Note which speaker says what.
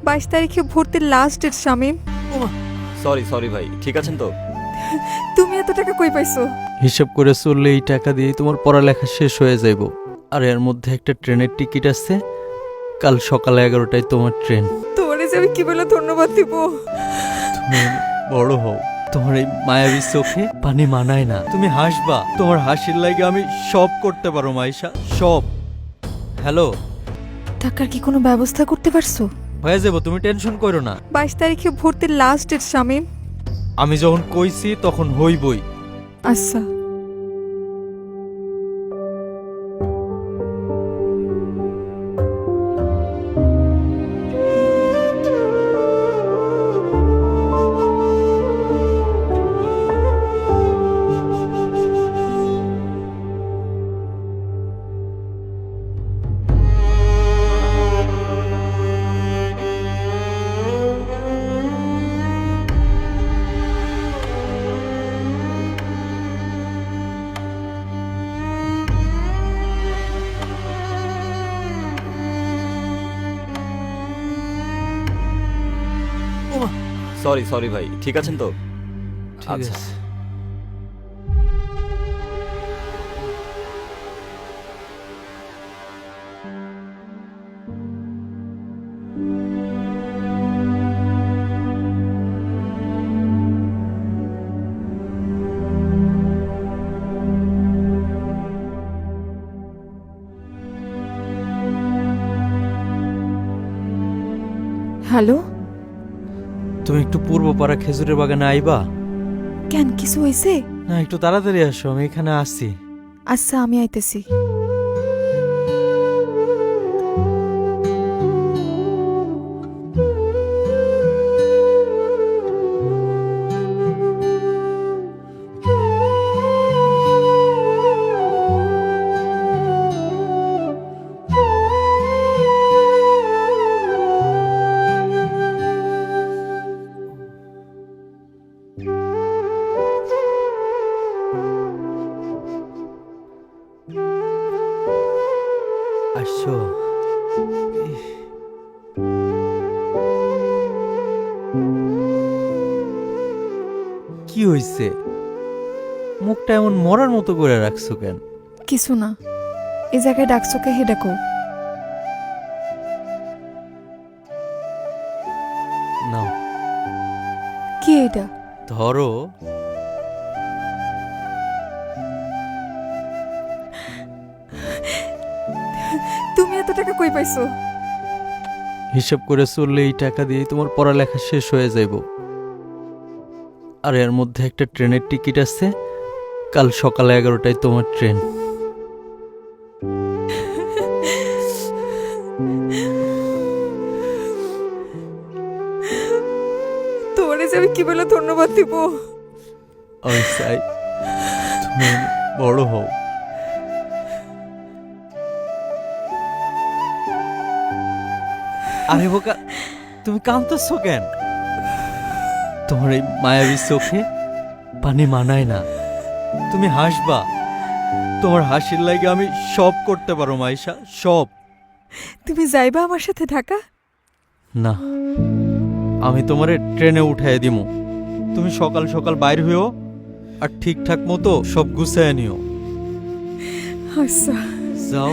Speaker 1: 22 তারিখে ভর্তির last date Shamim.
Speaker 2: Sorry sorry ভাই, ঠিক আছেন তো?
Speaker 1: তুমি এত টাকা কই পাইছো?
Speaker 3: হিসাব করে চললে এই টাকা দিয়ে তোমার পড়ালেখা শেষ হয়ে যাইব। আর এর মধ্যে একটা ট্রেনের টিকিট আছে, কাল সকাল 11টায় তোমার ট্রেন।
Speaker 1: তোমারে যে আমি কি বলে ধন্যবাদ দিব।
Speaker 3: তুমি বড় হও, তোমার এই মায়াবী চোখে পানি মানায় না। তুমি হাসবা, তোমার হাসির লাগে আমি সব করতে পারো মাইশা, সব। হ্যালো,
Speaker 1: টাকার কি কোনো ব্যবস্থা করতে পারছো?
Speaker 3: হয়ে যাবো, তুমি টেনশন করো না।
Speaker 1: 22 তারিখে ভর্তির লাস্ট ডেট শামিম।
Speaker 3: আমি যখন কইছি তখন হইবই।
Speaker 1: আচ্ছা।
Speaker 2: সরি সরি ভাই, ঠিক আছেন তো?
Speaker 3: ঠিক
Speaker 2: আচ্ছা।
Speaker 3: আছে।
Speaker 1: হ্যালো,
Speaker 3: তুমি একটু পূর্বপাড়া খেজুরের বাগানে আইবা?
Speaker 1: কেন কিছু হয়েছে?
Speaker 3: না, একটু তাড়াতাড়ি আসো, আমি এখানে আসছি।
Speaker 1: আচ্ছা, আমি আইতেছি।
Speaker 3: আসো। কি হইছে? মুখটা এমন মরার মতো করে রাখছো কেন?
Speaker 1: কিছু না, এই জায়গায় ডাকছো কে হে ডাকো।
Speaker 3: নাও
Speaker 1: কি এটা?
Speaker 3: ধরো।
Speaker 1: তুমি এত টাকা কই পাইছো?
Speaker 3: হিসাব করে চললে এই টাকা দিয়ে তোমার পড়ালেখা শেষ হয়ে যাইব। আর এর মধ্যে একটা ট্রেনের টিকিট আছে, কাল সকাল 11টায় তোমার ট্রেন।
Speaker 1: তোমারে যে আমি কি বলে ধন্যবাদ দিব।
Speaker 3: আমি চাই তুমি বড় হও। আরে বোকা, তুমি কাঁদতেছো কেন? তোমার এই মায়াবী চোখে পানি মানায় না। তুমি হাসবা, তোমার হাসির লাগে আমি সব করতে পারো মাইশা, সব।
Speaker 1: তুমি যাইবা আমার সাথে ঢাকা?
Speaker 3: না, আমি তোমারে ট্রেনে উঠাই দিমু। তুমি সকাল সকাল বাইর হইও, আর ঠিকঠাক মতো সব গুছায় নিও।
Speaker 1: আচ্ছা।
Speaker 3: যাও।